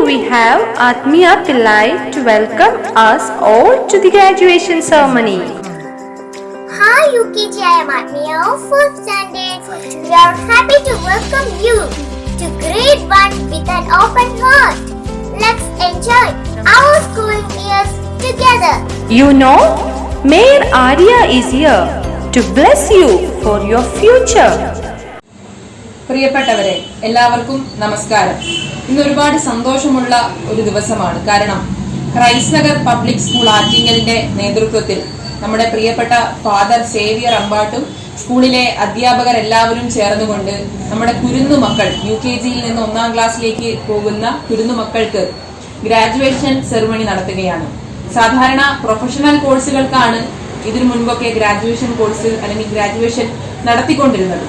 we have Atmiya Pillai to welcome us all to the graduation ceremony. Hi UKG, I am Atmiya of 4th standard. We are happy to welcome you to grade 1 with an open heart. Let's enjoy our school years together. You know, Mayor Arya is here to bless you for your future. പ്രിയപ്പെട്ടവരെ, എല്ലാവർക്കും നമസ്കാരം. ഇന്ന് ഒരുപാട് സന്തോഷമുള്ള ഒരു ദിവസമാണ്. കാരണം Christ Nagar public school ആറ്റിങ്ങലിന്റെ നേതൃത്വത്തിൽ നമ്മുടെ പ്രിയപ്പെട്ട ഫാദർ സേവിയർ അമ്പാട്ടും സ്കൂളിലെ അധ്യാപകർ എല്ലാവരും ചേർന്നുകൊണ്ട് നമ്മുടെ കുരുന്നു മക്കൾ UKG നിന്ന് 1ാം ക്ലാസ്സിലേക്ക് പോകുന്ന കുരുന്നു മക്കൾക്ക് ഗ്രാജുവേഷൻ സെറിമണി നടത്തുകയാണ്. സാധാരണ പ്രൊഫഷണൽ കോഴ്സുകൾക്കാണ് ഇതിനു മുൻപൊക്കെ ഗ്രാജുവേഷൻ കോഴ്സ് അല്ലെങ്കിൽ ഗ്രാജുവേഷൻ നടത്തിക്കൊണ്ടിരുന്നത്.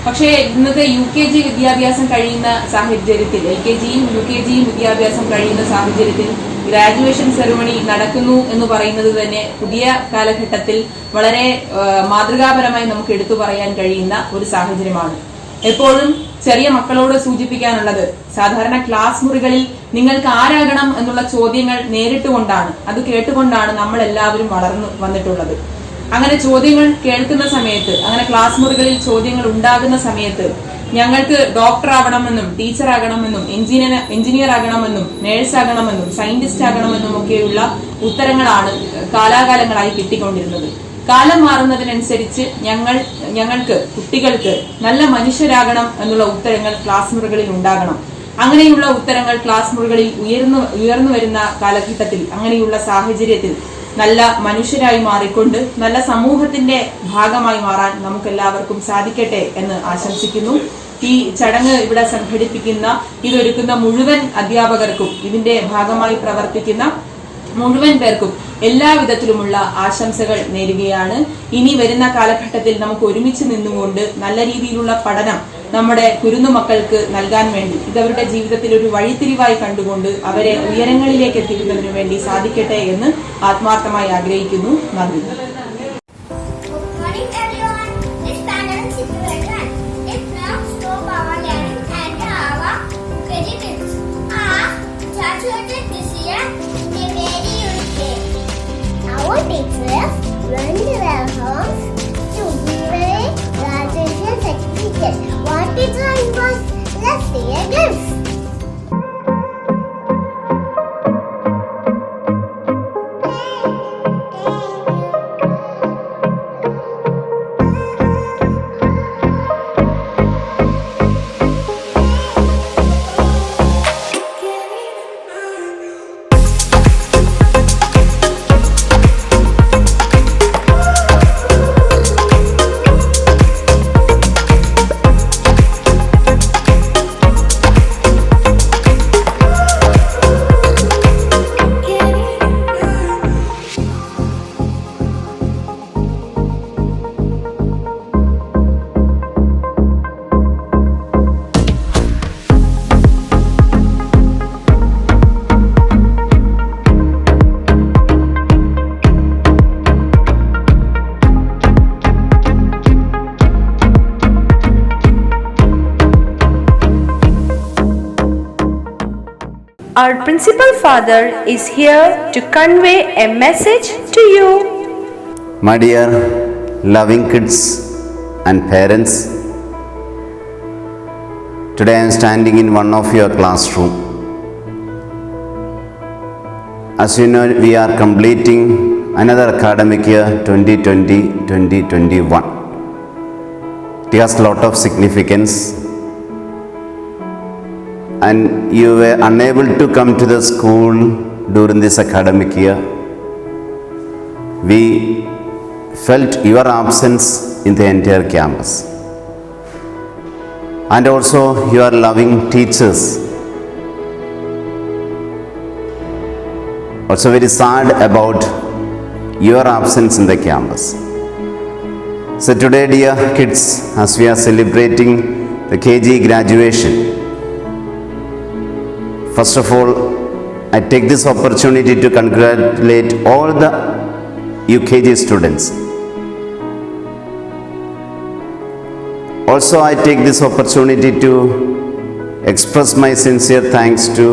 പക്ഷേ ഇന്നത്തെ UKG വിദ്യാഭ്യാസം കഴിയുന്ന സാഹചര്യത്തിൽ, LKGയും UKGയും വിദ്യാഭ്യാസം കഴിയുന്ന സാഹചര്യത്തിൽ ഗ്രാജുവേഷൻ സെറിമണി നടക്കുന്നു എന്ന് പറയുന്നത് തന്നെ പുതിയ കാലഘട്ടത്തിൽ വളരെ മാതൃകാപരമായി നമുക്ക് എടുത്തു പറയാൻ കഴിയുന്ന ഒരു സാഹചര്യമാണ്. എപ്പോഴും ചെറിയ മക്കളോട് സൂചിപ്പിക്കാനുള്ളത്, സാധാരണ ക്ലാസ് മുറികളിൽ നിങ്ങൾക്ക് ആരാകണം എന്നുള്ള ചോദ്യങ്ങൾ നേരിട്ടുകൊണ്ടാണ്, അത് കേട്ടുകൊണ്ടാണ് നമ്മൾ എല്ലാവരും വളർന്നു വന്നിട്ടുള്ളത്. അങ്ങനെ ചോദ്യങ്ങൾ കേൾക്കുന്ന സമയത്ത്, അങ്ങനെ ക്ലാസ് മുറികളിൽ ചോദ്യങ്ങൾ ഉണ്ടാകുന്ന സമയത്ത് ഞങ്ങൾക്ക് ഡോക്ടർ ആകണമെന്നും ടീച്ചർ ആകണമെന്നും എഞ്ചിനീയർ ആകണമെന്നും നേഴ്സ് ആകണമെന്നും സയന്റിസ്റ്റ് ആകണമെന്നും ഒക്കെയുള്ള ഉത്തരങ്ങളാണ് കാലാകാലങ്ങളായി കിട്ടിക്കൊണ്ടിരുന്നത്. കാലം മാറുന്നതിനനുസരിച്ച് ഞങ്ങൾക്ക് കുട്ടികൾക്ക് നല്ല മനുഷ്യരാകണം എന്നുള്ള ഉത്തരങ്ങൾ ക്ലാസ് മുറികളിൽ ഉണ്ടാകണം. അങ്ങനെയുള്ള ഉത്തരങ്ങൾ ക്ലാസ് മുറികളിൽ ഉയർന്നു വരുന്ന കാലഘട്ടത്തിൽ, അങ്ങനെയുള്ള സാഹചര്യത്തിൽ നല്ല മനുഷ്യരായി മാറിക്കൊണ്ട് നല്ല സമൂഹത്തിന്റെ ഭാഗമായി മാറാൻ നമുക്കെല്ലാവർക്കും സാധിക്കട്ടെ എന്ന് ആശംസിക്കുന്നു. ഈ ചടങ്ങ് ഇവിടെ സംഘടിപ്പിക്കുന്ന, ഇതൊരുക്കുന്ന മുഴുവൻ അധ്യാപകർക്കും ഇതിന്റെ ഭാഗമായി പ്രവർത്തിക്കുന്ന മുഴുവൻ പേർക്കും എല്ലാവിധത്തിലുമുള്ള ആശംസകൾ നേരുകയാണ്. ഇനി വരുന്ന കാലഘട്ടത്തിൽ നമുക്ക് ഒരുമിച്ച് നിന്നുകൊണ്ട് നല്ല രീതിയിലുള്ള പഠനം നമ്മുടെ കുരുന്നു മക്കൾക്ക് നൽകാൻ വേണ്ടി, ഇതവരുടെ ജീവിതത്തിൽ ഒരു വഴിത്തിരിവായി കണ്ടുകൊണ്ട് അവരെ ഉയരങ്ങളിലേക്ക് എത്തിക്കുന്നതിനു വേണ്ടി സാധിക്കട്ടെ എന്ന് ആത്മാർത്ഥമായി ആഗ്രഹിക്കുന്നു. നന്ദി. What is our was? Let's see a glimpse. Our principal father is here to convey a message to you. My dear loving kids and parents, today I am standing in one of your classroom. As you know, we are completing another academic year 2020-2021. It has a lot of significance, and you were unable to come to the school during this academic year. We felt your absence in the entire campus, and also your loving teachers. Also very sad about your absence in the campus. So today, dear kids, as we are celebrating the KG graduation, first of all, I take this opportunity to congratulate all the UKG students. Also, I take this opportunity to express my sincere thanks to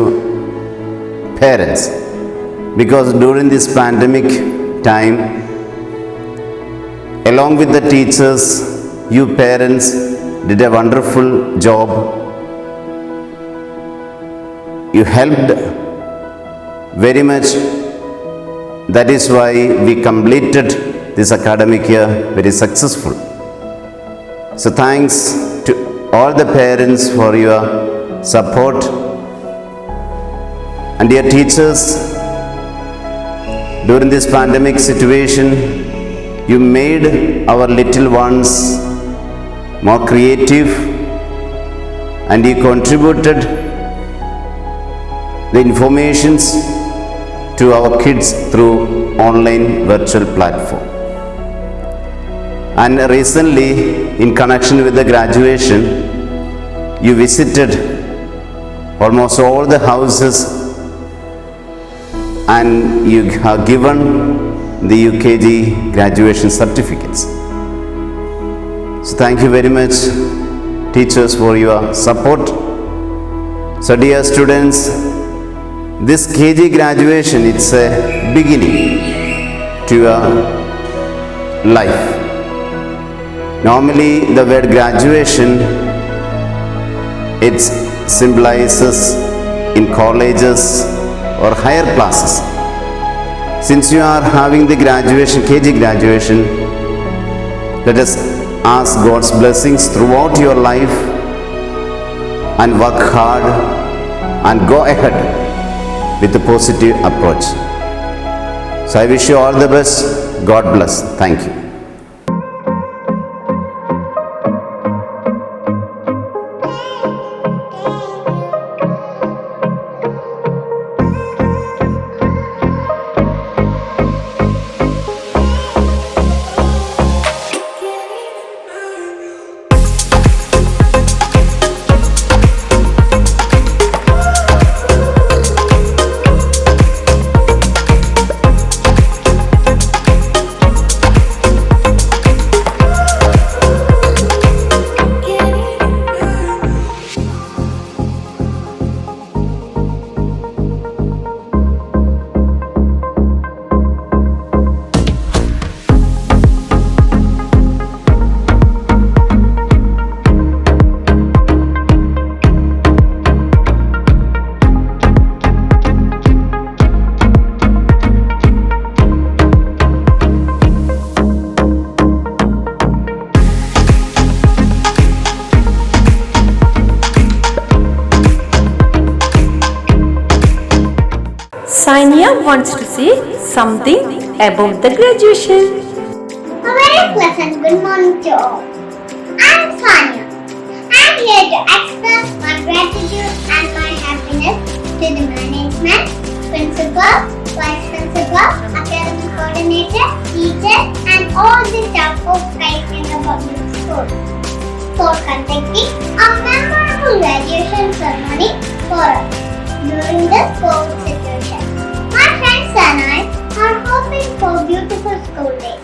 parents, because during this pandemic time, along with the teachers, you parents did a wonderful job. You helped very much. That is why we completed this academic year very successful. So thanks to all the parents for your support. And dear teachers, during this pandemic situation, you made our little ones more creative, and you contributed the informations to our kids through online virtual platform. And recently, in connection with the graduation, you visited almost all the houses and you have given the UKG graduation certificates. So thank you very much, teachers, for your support. So dear students, this KG graduation, it's a beginning to your life. Normally the word graduation, it symbolizes in colleges or higher classes. Since you are having the graduation, KG graduation, let us ask God's blessings throughout your life and work hard and go ahead with a positive approach. So I wish you all the best. God bless. Thank you. Sania wants to say something about the graduation. A very pleasant good morning to all. I'm Sania. I'm here to express my gratitude and my happiness to the management, principal, vice principal, academic coordinator, teachers, and all the staff of Christ Public School for conducting a memorable graduation ceremony for us during this COVID situation. My friends and I are hoping for beautiful school days.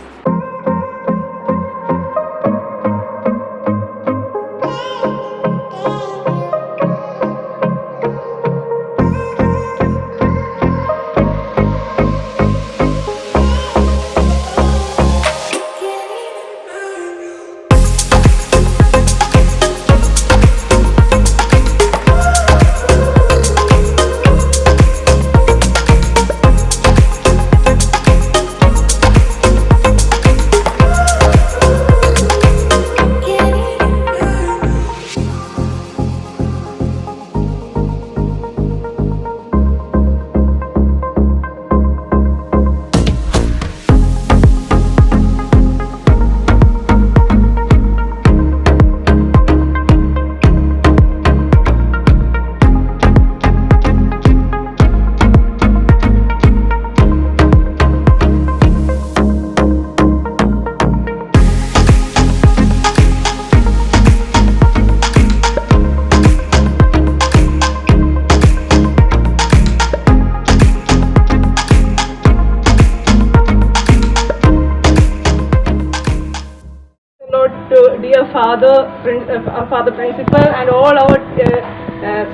To dear Father Principal and all our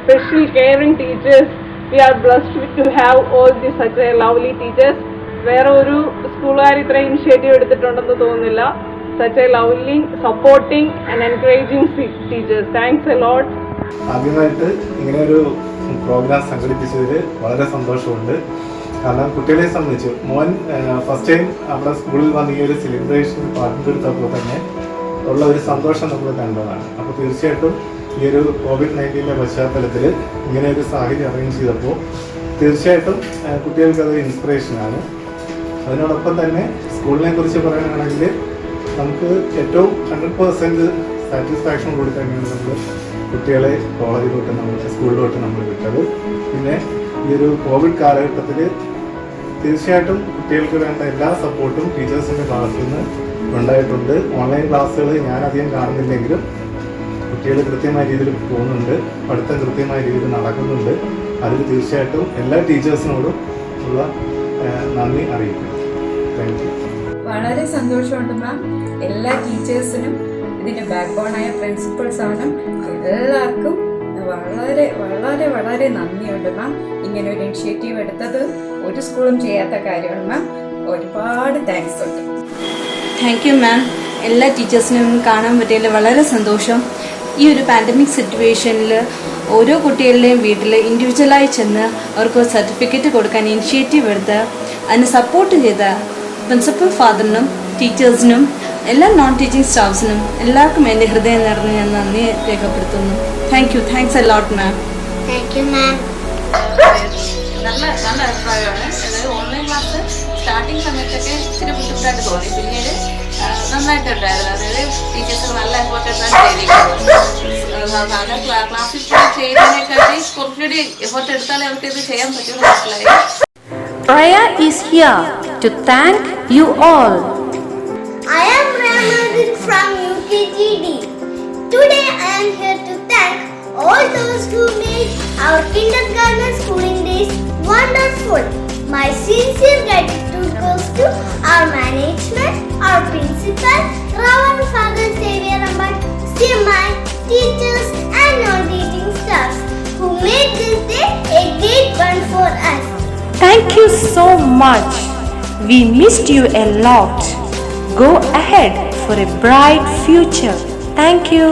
special caring teachers we are blessed to have all these such a lovely teachers. വേറെ ഒരു സ്കൂളുകാർ ഇത്ര initiative എടുത്തിട്ടുണ്ടെന്ന് തോന്നുന്നില്ല. Such a lovely, supporting and encouraging teachers. Thanks a lot. ആദ്യമായിട്ട് ഇങ്ങനെ ഒരു programme സംഘടിപ്പിച്ചതിൽ വളരെ സന്തോഷമുണ്ട്. കാരണം കുട്ടികളെ സംബന്ധിച്ച് മോൻ ഫസ്റ്റ് ടൈം നമ്മുടെ സ്കൂളിൽ വന്ന് ഈ ഒരു സെലിബ്രേഷൻ പങ്കെടുത്തപ്പോൾ തന്നെ ഉള്ള ഒരു സന്തോഷം നമ്മൾ കണ്ടതാണ്. അപ്പോൾ തീർച്ചയായിട്ടും ഈ ഒരു COVID-19 പശ്ചാത്തലത്തിൽ ഇങ്ങനെ ഒരു സാഹചര്യം അറേഞ്ച് ചെയ്തപ്പോൾ തീർച്ചയായിട്ടും കുട്ടികൾക്കത് ഇൻസ്പിറേഷനാണ്. അതിനോടൊപ്പം തന്നെ സ്കൂളിനെ കുറിച്ച് പറയുകയാണെങ്കിൽ നമുക്ക് ഏറ്റവും 100% സാറ്റിസ്ഫാക്ഷൻ കൂടി തന്നെയാണ് നമ്മൾ കുട്ടികളെ കോളേജിലോട്ട് സ്കൂളിലോട്ട് നമ്മൾ വിട്ടത്. പിന്നെ ഈ ഒരു കോവിഡ് കാലഘട്ടത്തിൽ തീർച്ചയായിട്ടും കുട്ടികൾക്ക് വേണ്ട എല്ലാ സപ്പോർട്ടും ടീച്ചേഴ്സിൻ്റെ ഭാഗത്തു നിന്ന് ഉണ്ടായിട്ടുണ്ട്. ഓൺലൈൻ ക്ലാസ്സുകൾ ഞാൻ അധികം കാണുന്നില്ലെങ്കിലും കുട്ടികൾ കൃത്യമായ രീതിയിൽ പോകുന്നുണ്ട്, പഠിത്തം കൃത്യമായ രീതിയിൽ നടക്കുന്നുണ്ട്. അതിൽ തീർച്ചയായിട്ടും എല്ലാ ടീച്ചേഴ്സിനോടും ഉള്ള നന്ദി അറിയിക്കുന്നു. Thank you. വളരെ സന്തോഷമുണ്ട് മാം. എല്ലാ ടീച്ചേഴ്സിനും ഇതിൻ്റെ ബാക്ക് ബോണായ പ്രിൻസിപ്പൾസാണ് എല്ലാവർക്കും വളരെ വളരെ വളരെ നന്ദിയുണ്ട് മാം. ഇങ്ങനെ ഒരു ഇനിഷ്യേറ്റീവ് എടുത്തത് ഒരു സ്കൂളും ചെയ്യാത്ത കാര്യമാണ് മാം. ഒരുപാട് താങ്ക്സ് ഉണ്ട്. Thank you ma'am. എല്ലാ ടീച്ചേഴ്സിനും കാണാൻ പറ്റിയതിൽ വളരെ സന്തോഷം. ഈ ഒരു പാൻഡമിക് സിറ്റുവേഷനിൽ ഓരോ കുട്ടികളുടെയും വീട്ടിൽ ഇൻഡിവിജ്വലായി ചെന്ന് അവർക്ക് സർട്ടിഫിക്കറ്റ് കൊടുക്കാൻ ഇനിഷ്യേറ്റീവ് എടുത്ത് അതിന് സപ്പോർട്ട് ചെയ്ത പ്രിൻസിപ്പൽ ഫാദറിനും ടീച്ചേഴ്സിനും എല്ലാ നോൺ ടീച്ചിങ് സ്റ്റാഫ്സിനും എല്ലാവർക്കും എൻ്റെ ഹൃദയം നിറഞ്ഞ് ഞാൻ നന്ദി രേഖപ്പെടുത്തുന്നു. Thank you. Thanks a lot ma'am. Thank you, ma'am. നല്ല അഭിപ്രായമാണ്. അതായത് ഓൺലൈൻ ക്ലാസ് സ്റ്റാർട്ടിങ് സമയത്തൊക്കെ ഇച്ചിരി ബുദ്ധിമുട്ടായിട്ട് തോന്നി. പിന്നീട് നന്നായിട്ടുണ്ടായിരുന്നു. അതായത് ടീച്ചേഴ്സ് നല്ല എഫേർട്ട് എടുത്താണ് ചെയ്തിരിക്കുന്നത്. സാധാരണ ക്ലാസ്സിൽ ചെയ്യുന്നതിനെക്കാട്ടി കുറച്ചുകൂടി എഫേർട്ട് എടുത്താലേ അവർക്ക് ഇത് ചെയ്യാൻ പറ്റുമെന്ന് മനസ്സിലായി. Raya is here to thank you all. I am Ramadhan from UKGD. Today I am here to thank all those who made our kindergarten schooling days wonderful. My sincere gratitude goes to our management, our principal, Reverend Father Xavier Ambat, CMI, teachers and non-teaching staffs who made this day a great one for us. Thank you so much. We missed you a lot. Go ahead for a bright future. Thank you.